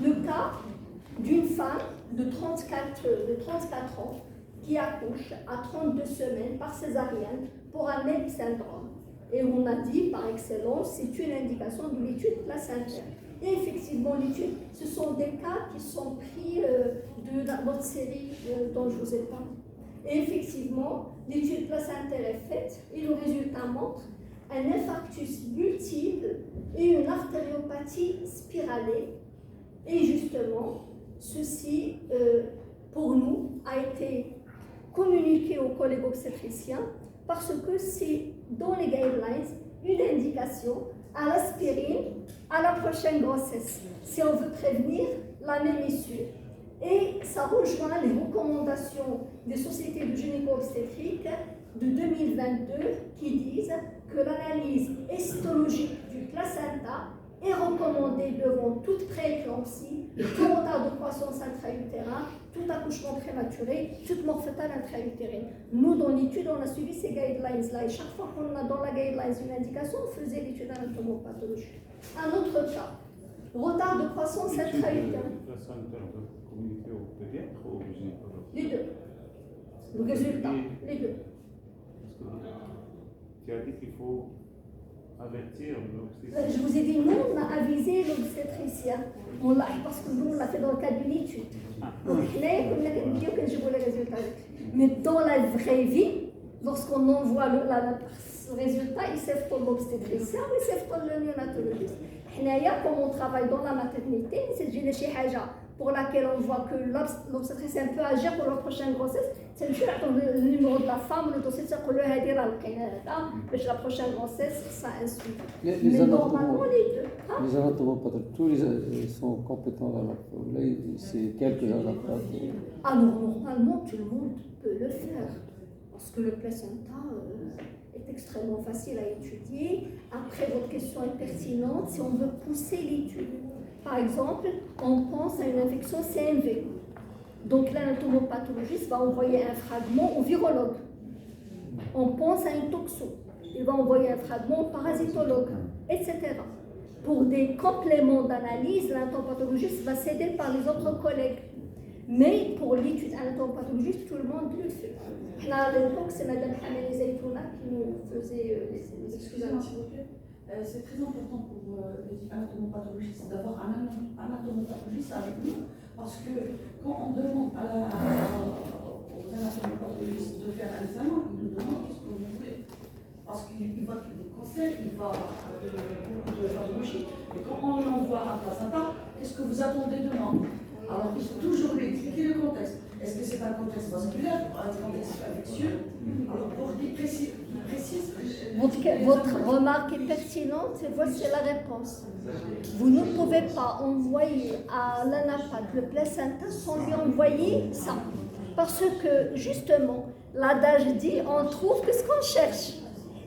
le cas d'une femme de 34 ans qui accouche à 32 semaines par césarienne pour un même syndrome. Et on a dit par excellence, c'est une indication de l'étude placentaire. Et effectivement, l'étude, ce sont des cas qui sont pris de notre série dont je vous ai parlé. Et effectivement, l'étude placentaire est faite et le résultat montre un infarctus multiple et une artériopathie spiralée. Et justement, ceci, pour nous, a été communiqué aux collègues obstétriciens parce que c'est dans les guidelines une indication à l'aspirine à la prochaine grossesse, si on veut prévenir la mémissure. Et ça rejoint les recommandations des sociétés de gynéco-obstétrique de 2022 qui disent que l'analyse histologique du placenta est recommandée devant toute prééclampsie, tout retard de croissance intra-utérin, tout accouchement prématuré, toute mort fœtale intra-utérine. Nous, dans l'étude, on a suivi ces guidelines-là et chaque fois qu'on a dans la guidelines une indication, on faisait l'étude anatomopathologique. Un autre cas, retard de croissance intra-utérine. Communiquer au pédiatre ou au gynécologue? Les deux. Le résultat, les deux. Tu as dit qu'il faut avertir l'obstétricien. Je vous ai dit, nous, on a avisé l'obstétricien. On l'a, parce que nous, on l'a fait dans le cadre d'une étude. Donc, là, comme on a dit que je vois les résultats. Mais dans la vraie vie, lorsqu'on envoie le résultat, ils savent pas l'obstétricien, ils savent pas le néonatologiste. Comme on travaille dans la maternité, c'est une chose pour laquelle on voit que l'obstétricien peut agir pour la prochaine grossesse. C'est le numéro de la femme, le dossier, c'est pour le aider à la prochaine grossesse, ça insuit. Mais normalement, les deux. Les anatomopathologues, tous les sont compétents là. C'est quelques anatomopathologues. Alors, normalement, tout le monde peut le faire. Parce que le placenta est extrêmement facile à étudier. Après, votre question est pertinente si on veut pousser l'étude. Par exemple, on pense à une infection CMV. Donc l'anatomopathologiste va envoyer un fragment au virologue. On pense à une toxo. Il va envoyer un fragment au parasitologue, etc. Pour des compléments d'analyse, l'anatomopathologiste va s'aider par les autres collègues. Mais pour l'étude anatomopathologique, tout le monde le fait. À l'époque, c'est Mme Hamel Zaytouna qui nous faisait les excuses. C'est très important pour les anatomopathologistes d'avoir un anatomopathologiste avec nous, parce que quand on demande aux anatomopathologistes de faire un examen, ils nous demandent qu'est-ce que vous voulez. Parce qu'il va des cancers, il va beaucoup de pathologies. Et quand on envoie un placenta, qu'est-ce que vous attendez de moi? Alors il faut toujours lui expliquer le contexte. Est-ce que c'est un contexte vasculaire ou un contexte infectieux? Alors pour qu'il précise. Votre remarque est pertinente et voici la réponse. Vous ne pouvez pas envoyer à l'anapathe le placenta sans lui envoyer ça. Parce que justement, l'adage dit on trouve que ce qu'on cherche.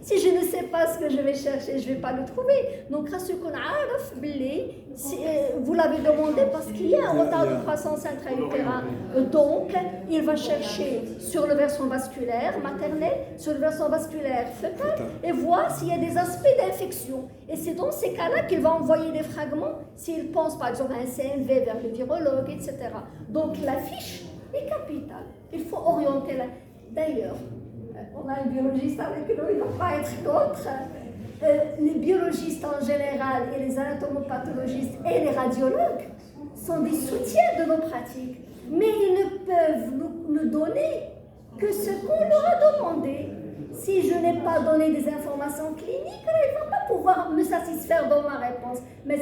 Si je ne sais pas ce que je vais chercher, je ne vais pas le trouver. Donc, vous l'avez demandé parce qu'il y a un retard de croissance intra-utérin. Donc, il va chercher sur le versant vasculaire maternel, sur le versant vasculaire fœtal, et voir s'il y a des aspects d'infection. Et c'est dans ces cas-là qu'il va envoyer des fragments s'il pense par exemple à un CMV vers le virologue, etc. Donc, la fiche est capitale. Il faut orienter la... D'ailleurs, on a un biologiste avec nous, il ne va pas être contre. Les biologistes en général et les anatomopathologistes et les radiologues sont des soutiens de nos pratiques, mais ils ne peuvent nous donner que ce qu'on leur a demandé. Si je n'ai pas donné des informations cliniques, ils ne vont pas pouvoir me satisfaire dans ma réponse. Mais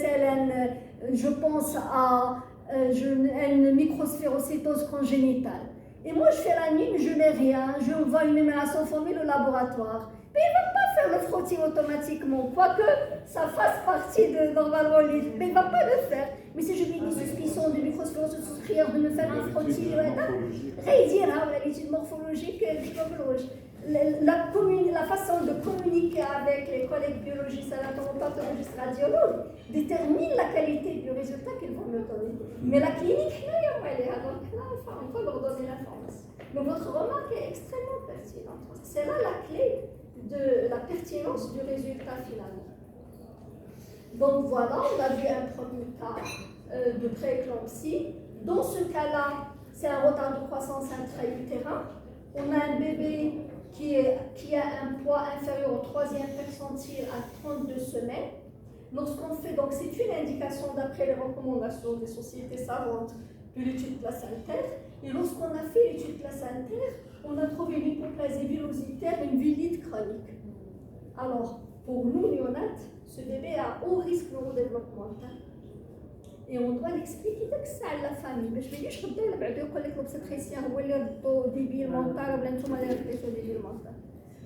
je pense à une microsphérocytose congénitale. Et moi, je fais la mime, je n'ai rien, je vois une émulation formée au laboratoire. Mais il ne va pas faire le frottis automatiquement, quoique ça fasse partie de normalement l'étude. Mais il ne va pas le faire. Mais si je lui dis suspicion de microsphérocytose prière de me faire un frottis, il dira l'étude morphologique et microbiologique. La façon de communiquer avec les collègues biologistes, anatomopathologistes, radiologues détermine la qualité du résultat qu'ils vont me donner. Mais la clinique, donc là, il faut leur donner l'information. Mais votre remarque est extrêmement pertinente. C'est là la clé de la pertinence du résultat final. Donc voilà, on a vu un premier cas de prééclampsie. Dans ce cas-là, c'est un retard de croissance intra-utérin. On a un bébé qui a un poids inférieur au 3e percentile à 32 semaines. Lorsqu'on fait, donc c'est une indication d'après les recommandations des sociétés savantes de l'étude placentaire. Et lorsqu'on a fait l'étude placentaire, on a trouvé une hypoplasie villositaire, une vulite chronique. Alors, pour nous, néonates, ce bébé a haut risque neurodéveloppemental. Et on doit l'expliquer dès que ça à la famille. Mais je vais dire, je vais dire que l'obstétricien هو اللي ربطو débile mental ولا نتوما اللي ربطو débile mental.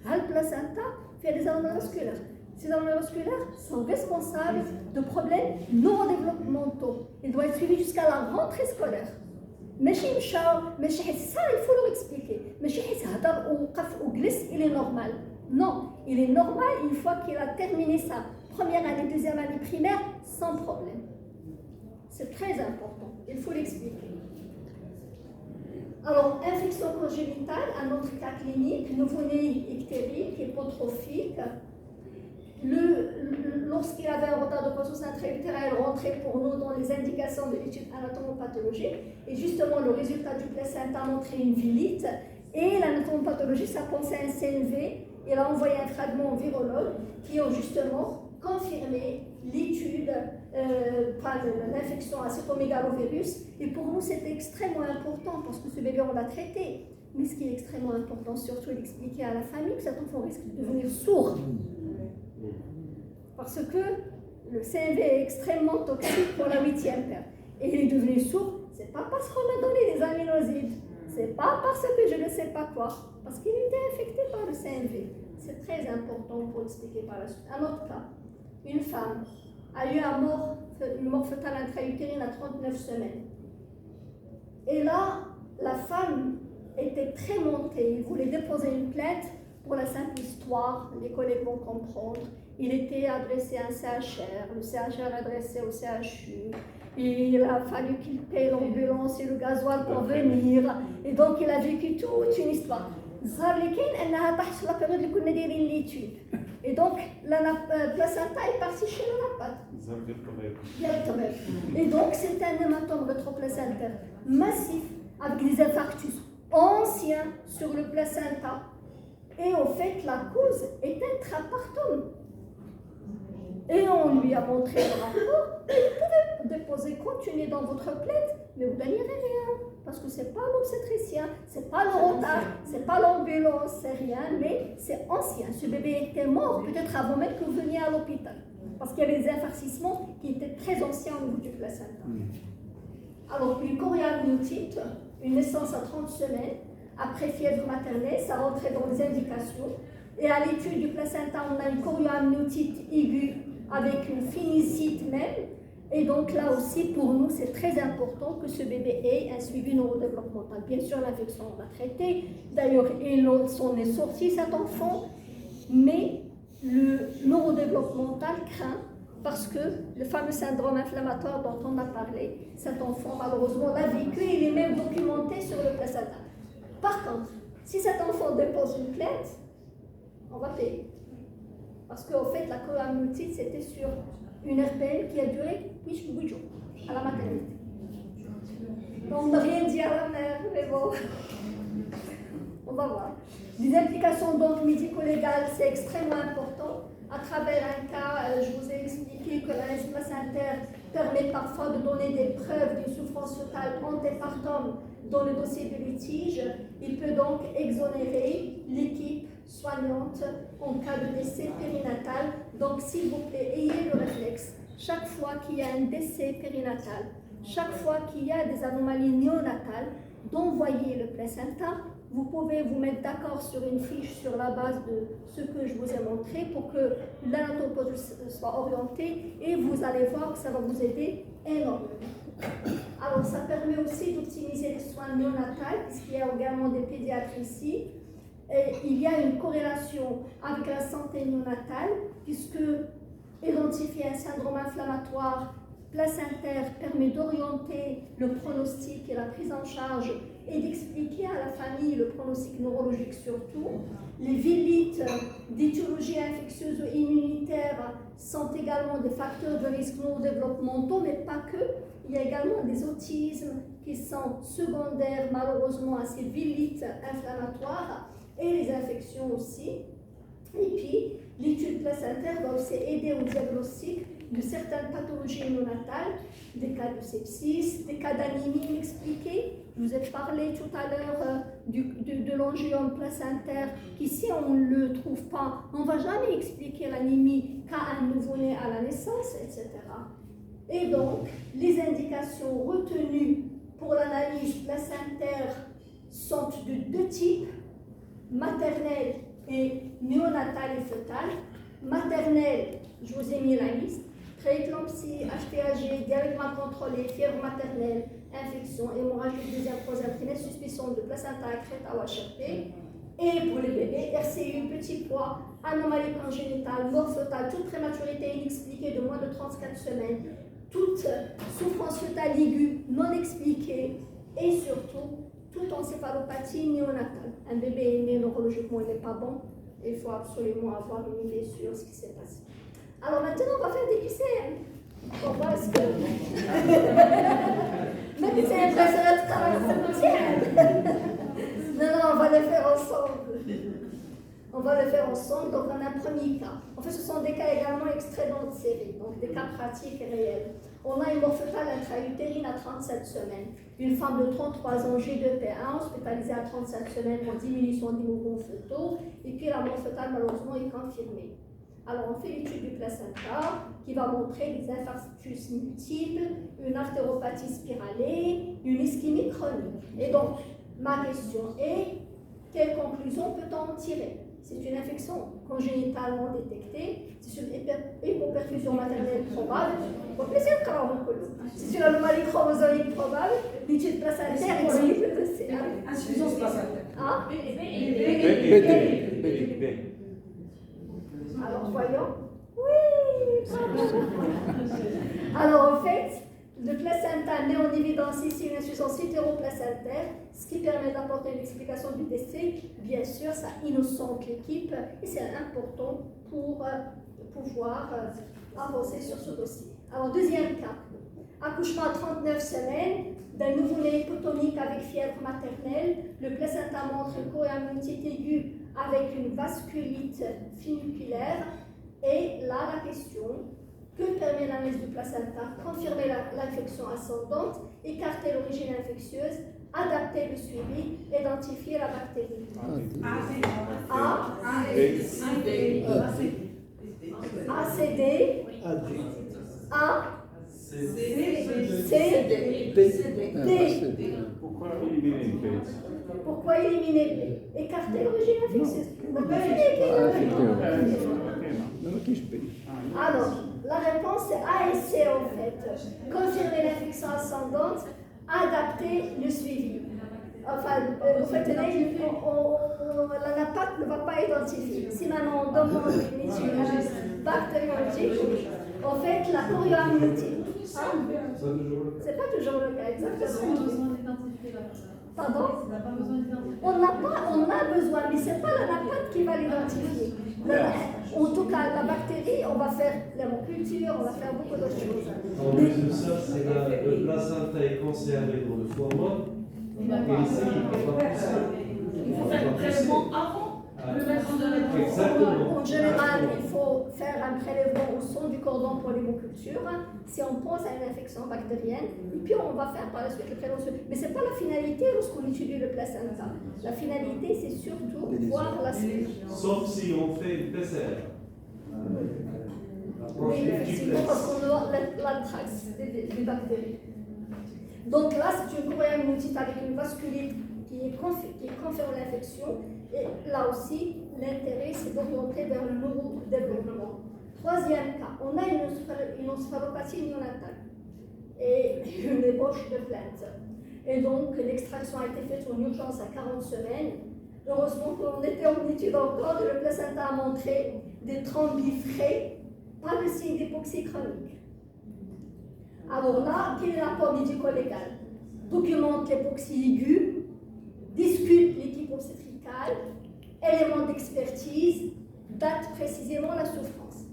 هاد البلاسنتا فيها des anomalies vasculaires. Ces anomalies vasculaires sont responsables de problèmes neurodéveloppementaux. Ils doivent être suivis jusqu'à la rentrée scolaire. ماشي مشاو ماشي حيت ça il faut leur expliquer. ماشي حيت هضر ووقف وجلس il est normal. Non, il est normal une fois qu'il a terminé sa première année, deuxième année primaire sans problème. C'est très important, il faut l'expliquer. Alors, infection congénitale, un autre cas clinique, nouveau-né ictérique, hypotrophique. Lorsqu'il avait un retard de croissance intra-utérin, il rentrait pour nous dans les indications de l'étude anatomopathologique. Et justement, le résultat du placenta montrait une vulite. Et l'anatomopathologie, ça pensait à un CNV. Il a envoyé un fragment au virologue qui ont justement confirmé l'étude, l'infection à cytomégalovirus. Et pour nous, c'était extrêmement important parce que ce bébé, on l'a traité. Mais ce qui est extrêmement important, surtout d'expliquer à la famille que cet enfant risque de devenir sourd. Parce que le CNV est extrêmement toxique pour la 8e paire. Et il est devenu sourd, c'est pas parce qu'on a donné des aminosides, c'est pas parce que je ne sais pas quoi, parce qu'il était infecté par le CNV. C'est très important pour expliquer par la suite. Un autre cas, une femme a eu une mort fœtale intra-utérine à 39 semaines. Et là, la femme était très montée, il voulait déposer une plainte pour la simple histoire, les collègues vont comprendre. Il était adressé à un CHR, le CHR adressé au CHU, et il a fallu qu'il paie l'ambulance et le gasoil pour venir, et donc il a vécu toute une histoire. La période où nous avons l'étude. Et donc, la placenta est partie chez le napate. Et donc, c'est un hématome rétroplacentaire massif avec des infarctus anciens sur le placenta. Et au fait, la cause est intrapartum. Et on lui a montré le rapport. Vous pouvez continuer dans votre plainte, mais vous ne gagnez rien. Parce que ce n'est pas l'obstétricien, ce n'est pas le retard, ce n'est pas l'ambulance, c'est rien, mais c'est ancien. Ce bébé était mort peut-être avant même que vous veniez à l'hôpital. Parce qu'il y avait des infarcissements qui étaient très anciens au niveau du placenta. Alors, une choriamniotite, une naissance à 30 semaines, après fièvre maternelle, ça rentrait dans les indications. Et à l'étude du placenta, on a une chorioamniotite aiguë avec une phénicite même. Et donc là aussi, pour nous, c'est très important que ce bébé ait un suivi neurodéveloppemental. Bien sûr, l'infection, on l'a traitée. D'ailleurs, il s'en est sorti, cet enfant. Mais le neurodéveloppemental craint parce que le fameux syndrome inflammatoire dont on a parlé, cet enfant, malheureusement, l'a vécu et il est même documenté sur le placenta. Par contre, si cet enfant dépose une plainte, on va payer. Parce qu'en fait, la chorioamniotite, c'était sur une RPL qui a duré 8 jours à la maternité. Donc, on n'a rien dit à la mère, mais bon, on va voir. Les implications donc médico-légales, c'est extrêmement important. À travers un cas, je vous ai expliqué que l'analyse placentaire permet parfois de donner des preuves d'une souffrance fœtale antépartum dans le dossier de litige. Il peut donc exonérer l'équipe soignante en cas de décès périnatal. Donc, s'il vous plaît, ayez le réflexe. Chaque fois qu'il y a un décès périnatal, chaque fois qu'il y a des anomalies néonatales, d'envoyer le placenta. Vous pouvez vous mettre d'accord sur une fiche sur la base de ce que je vous ai montré pour que l'anatomopause soit orientée et vous allez voir que ça va vous aider énormément. Alors, ça permet aussi d'optimiser les soins néonatales, puisqu'il y a également des pédiatres ici. Et il y a une corrélation avec la santé néonatale, puisque identifier un syndrome inflammatoire placentaire permet d'orienter le pronostic et la prise en charge et d'expliquer à la famille le pronostic neurologique surtout. Les vélites d'étiologie infectieuse ou immunitaire sont également des facteurs de risque neurodéveloppementaux, mais pas que. Il y a ont des autismes qui sont secondaires, malheureusement, à ces vélites inflammatoires et les infections aussi. Et puis, l'étude placentaire va aussi aider au diagnostic de certaines pathologies néonatales, des cas de sepsis, des cas d'anémie inexpliquée. Je vous ai parlé tout à l'heure de l'angiome placentaire, qu'ici on ne le trouve pas. On ne va jamais expliquer l'anémie qu'à un nouveau-né à la naissance, etc. Et donc, les indications retenues pour l'analyse placentaire sont de deux types, maternelle et néonatale et fœtale. Maternelle, je vous ai mis la liste, prééclampsie, HPAG, diarrhée contrôlée, fièvre maternelle, infection, hémorragie du deuxième, troisième trimestre, suspicion de placenta accrète ou HRP. Et pour les bébés, RCU, petit poids, anomalie congénitale, mort fœtale, toute prématurité inexpliquée de moins de 34 semaines, toute souffrance fœtale aiguë non expliquée et surtout toute encéphalopathie néonatale. Un bébé est né neurologiquement, il n'est pas bon, il faut absolument avoir une idée sur ce qui s'est passé. Alors maintenant, on va faire des QCM. On voit ce que... Mais QCM, ça sera tout à l'heure. Non, on va les faire ensemble. On va le faire ensemble, donc on a un premier cas. En fait, ce sont des cas également extraits dans notre série, donc des cas pratiques et réels. On a une mort fœtale intra-utérine à 37 semaines. Une femme de 33 ans, G2P1, hospitalisée à 37 semaines pour diminution des mouvements fœtaux. Et puis la mort fœtale, malheureusement, est confirmée. Alors, on fait l'étude du placenta qui va montrer des infarctus multiples, une artéropathie spiralée, une ischémie chronique. Et donc, ma question est, quelle conclusion peut-on en tirer? C'est une infection congénitalement détectée, c'est une hypoperfusion maternelle probable, c'est une anomalie chromosomique probable, l'étude placentaire explique le dossier. Insuffisance placentaire. Ah? Alors, voyons. Oui, bravo. Alors, en fait, le placenta met en évidence ici une insuffisance hétéroplacentaire, ce qui permet d'apporter une explication du décès. Bien sûr, ça innocente l'équipe et c'est important pour pouvoir avancer sur ce dossier. Alors, deuxième cas, accouchement à 39 semaines d'un nouveau-né hypotonique avec fièvre maternelle. Le placenta montre une choréamniotite aiguë avec une vasculite funiculaire. Et là, la question, que permet l'analyse du placenta? Confirmer l'infection ascendante, écarter l'origine infectieuse, adapter le suivi, identifier la bactérie. ACD, A, C, D. Pourquoi éliminer B? Pourquoi éliminer B? Écarter l'origine infectieuse. Alors, la réponse est A et C en fait. Confirmer l'infection ascendante, adapter le suivi. Enfin, en fait, là, la NAPAT ne va pas identifier. Si maintenant on demande une étude bactériologique, en fait, la chorioamniotite. C'est pas toujours le cas, exactement. Pardon? On a besoin, mais ce n'est pas la NAPAT qui va l'identifier. En tout cas, la bactérie, on va faire l'hémoculture, on va faire beaucoup d'autres choses. En plus de ça, c'est le placenta est conservé dans le foie. Et ici, il ne peut pas pousser. Il faut faire un prélèvement avant le mettre en données. Exactement. En général, il faut faire un prélèvement au son du cordon pour l'hémoculture si on pense à une infection bactérienne. Et puis, on va faire par la suite le prélèvement. Mais ce n'est pas la finalité lorsqu'on étudie le placenta. La finalité, c'est surtout voir la suite. Sauf si on fait une PCR. Oui, effectivement, parce qu'on a la trace des bactéries. Donc là, c'est une choréamniotite avec une vasculite qui confirme l'infection. Et là aussi, l'intérêt, c'est d'orienter vers le neurodéveloppement. Troisième cas, on a une encéphalopathie néonatale et une ébauche de plainte. Et donc, l'extraction a été faite en urgence à 40 semaines. Heureusement qu'on était en étude encore, et le placenta a montré des thrombus frais, pas de signe d'hypoxie chronique. Alors là, quel est l'apport médico-légal? Documente l'hypoxie aiguë, discute l'équipe obstétricale, éléments d'expertise, date précisément la souffrance.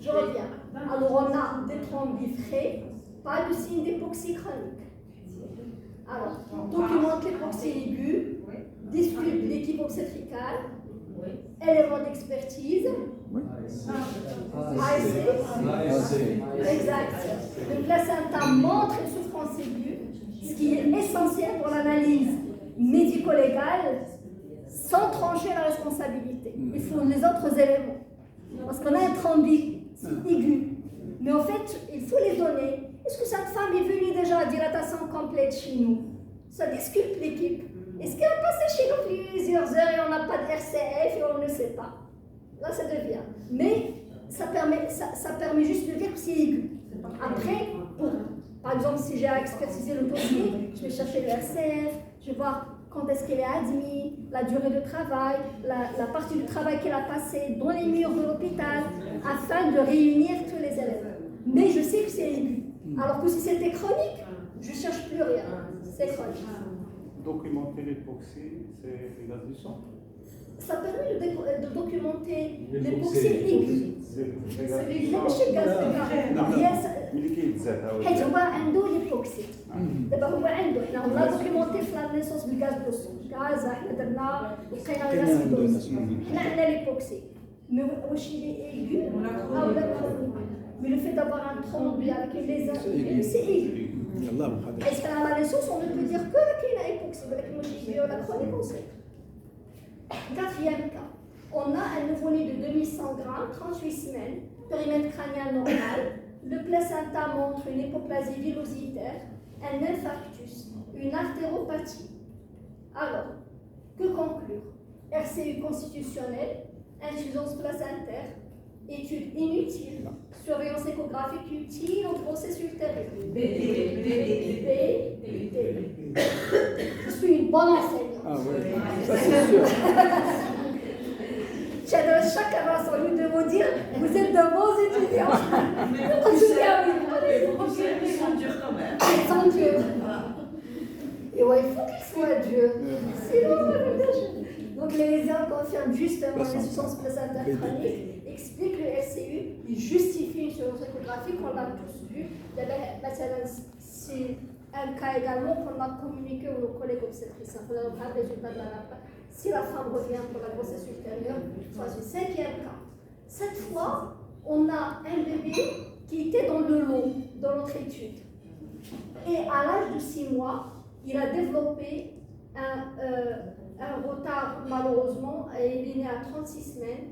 Je reviens. Alors on a des thrombus frais, pas de signe d'hypoxie chronique. Alors, documente l'époxy aiguë, discute l'équipe obstétricale, éléments d'expertise, ASC, exact. Le placenta montre une souffrance aiguë, ce qui est essentiel pour l'analyse médico-légale, sans trancher la responsabilité. Il faut les autres éléments. Parce qu'on a un thrombus aigu. Mais en fait, il faut les donner. Est-ce que cette femme est venue déjà à dilatation complète chez nous? Ça discute l'équipe. Est-ce qu'elle a passé chez nous plusieurs heures et on n'a pas de RCF et on ne sait pas? Là, ça devient. Mais ça permet juste de dire que c'est aigu. Après, par exemple, si j'ai à expertiser le dossier, je vais chercher le RCF, je vais voir quand est-ce qu'elle est admise, la durée de travail, la partie du travail qu'elle a passé dans les murs de l'hôpital, afin de réunir tous les éléments. Mais je sais que c'est aigu. Alors que si c'était chronique, je ne cherche plus rien. C'est chronique. Documenter l'époxy, c'est les gaz du sang. Ça permet de documenter l'époxy aiguë. C'est ماشي الغاز ملي كيتزاد حيت هو عنده ليبوكسي دابا هو عنده حنا لا دوكيمونتي في لا نيسونس بالغاز دو سون غاز حنا درنا لقينا الاسيدوز حنا عندنا ليبوكسي مي واش هي ايغو او لا مي لو في d'avoir un thrombus avec une lésion c'est aigu est-ce qu'à la naissance on ne peut dire que qu'il a hypoxie ولكن ماشي ولا chronique on sait. Quatrième cas, on a un nouveau-né de 2100 grammes, 38 semaines, périmètre crânien normal, le placenta montre une hypoplasie villositaire, un infarctus, une artéropathie. Alors, que conclure? RCU constitutionnel, insuffisance placentaire, étude inutile, surveillance échographique utile au grossesse ultérieure. B. Je suis une bonne enseignante. Ah oui, ça c'est sûr. Chacun va sans lui de vous dire, vous êtes de bons étudiants. Ils sont durs quand même. Ils sont durs. Et ouais, il faut qu'ils soient durs. Sinon, donc les lésions confirment justement l'insuffisance placentaire chronique, expliquent le RCU, ils justifient une surveillance échographique, on l'a tous vu. C'est un cas également qu'on a communiqué aux collègues obstétriciens. On a le résultat de la NAPA. Si la femme revient pour la grossesse ultérieure, soit du 5e cas. Cette fois, on a un bébé qui était dans le lot, dans notre étude. Et à l'âge de 6 mois, il a développé un retard, malheureusement, et il est né à 36 semaines.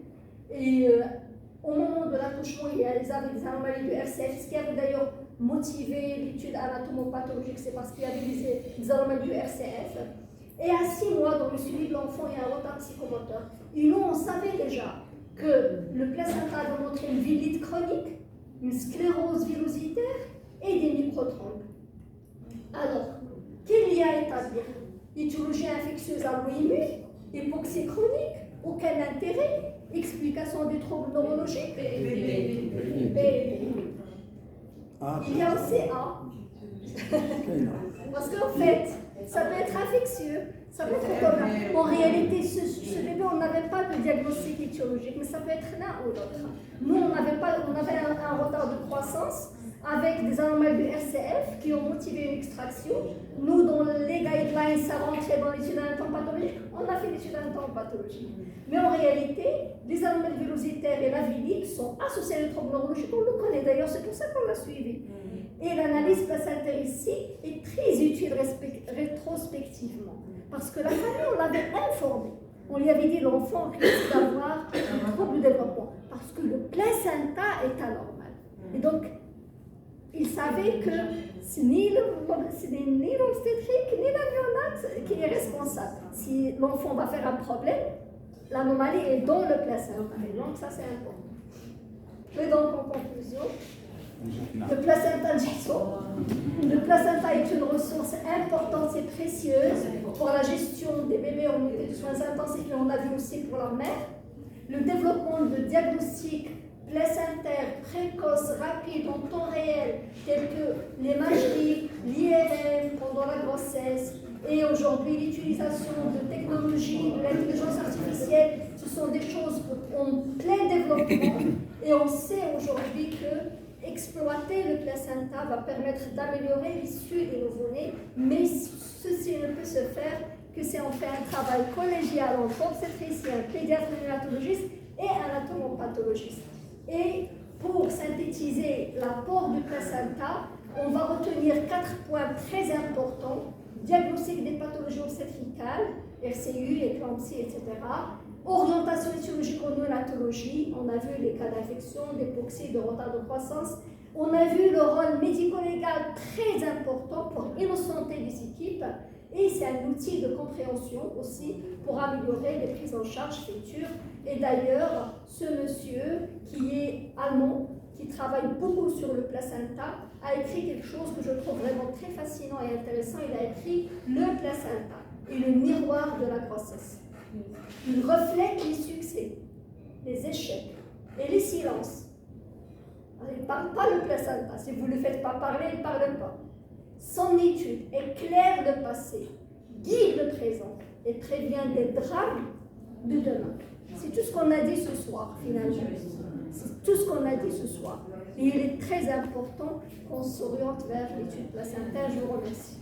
Et au moment de l'accouchement, ils avaient des anomalies de RCF, ce qui avait d'ailleurs motivé l'étude anatomopathologique, c'est parce qu'il y avait des anomalies de RCF. Et à 6 mois, dans le suivi de l'enfant, il y a un retard psychomoteur. Et nous, on savait déjà que le placenta va montrer une vilite chronique, une sclérose villositaire et des microthrombes. Alors, quel lien établir? Étiologie infectieuse à l'OIMU, hypoxie chronique, aucun intérêt, explication des troubles neurologiques. Il y a aussi A. Parce qu'en fait, ça peut être infectieux, ça peut être comme en réalité, ce bébé, on n'avait pas de diagnostic étiologique, mais ça peut être l'un ou l'autre. Nous, on avait un retard de croissance avec des anomalies de RCF qui ont motivé une extraction. Nous, dans les guidelines, ça rentrait dans l'étude anatomopathologique, on a fait l'étude anatomopathologique. Mais en réalité, les anomalies villositaires et la vilite sont associées à des troubles neurologiques, on le connaît d'ailleurs, c'est pour ça qu'on l'a suivi. Et l'analyse placentaire ici est très utile rétrospectivement. Parce que la famille, on l'avait informé. On lui avait dit l'enfant risque d'avoir un trouble de développement. Parce que le placenta est anormal. Et donc, il savait que ce n'est ni l'obstétrique ni la néonate qui est responsable. Si l'enfant va faire un problème, l'anomalie est dans le placenta. Et donc, ça, c'est important. Et donc, en conclusion, le placenta est une ressource importante et précieuse pour la gestion des bébés en unité de soins intensifs et on a vu aussi pour leur mère. Le développement de diagnostics placentaires précoces, rapides, en temps réel, tels que l'imagerie, l'IRM pendant la grossesse et aujourd'hui l'utilisation de technologies, de l'intelligence artificielle, ce sont des choses en plein développement et on sait aujourd'hui que Exploiter le placenta va permettre d'améliorer l'issue des nouveau-nés, mais ceci ne peut se faire que si on fait un travail collégial entre obstétricien, pédiatre néonatologiste et anatomopathologiste. Et pour synthétiser l'apport du placenta, on va retenir 4 points très importants. Diagnostic des pathologies obstétricales, RCU, éclampsie, etc. Orientation chirurgique en néonatologie, on a vu les cas d'infection, d'hypoxie, de retard de croissance. On a vu le rôle médico-légal très important pour innocenter les équipes. Et c'est un outil de compréhension aussi pour améliorer les prises en charge futures. Et d'ailleurs, ce monsieur qui est allemand, qui travaille beaucoup sur le placenta, a écrit quelque chose que je trouve vraiment très fascinant et intéressant. Il a écrit « Le placenta est le miroir de la grossesse ». Il reflète les succès, les échecs et les silences. Il ne parle pas le placenta. Si vous ne le faites pas parler, il ne parle pas. Son étude éclaire le passé, guide le présent et prévient des drames de demain. C'est tout ce qu'on a dit ce soir, finalement. C'est tout ce qu'on a dit ce soir. Et il est très important qu'on s'oriente vers l'étude placentaire. Je vous remercie.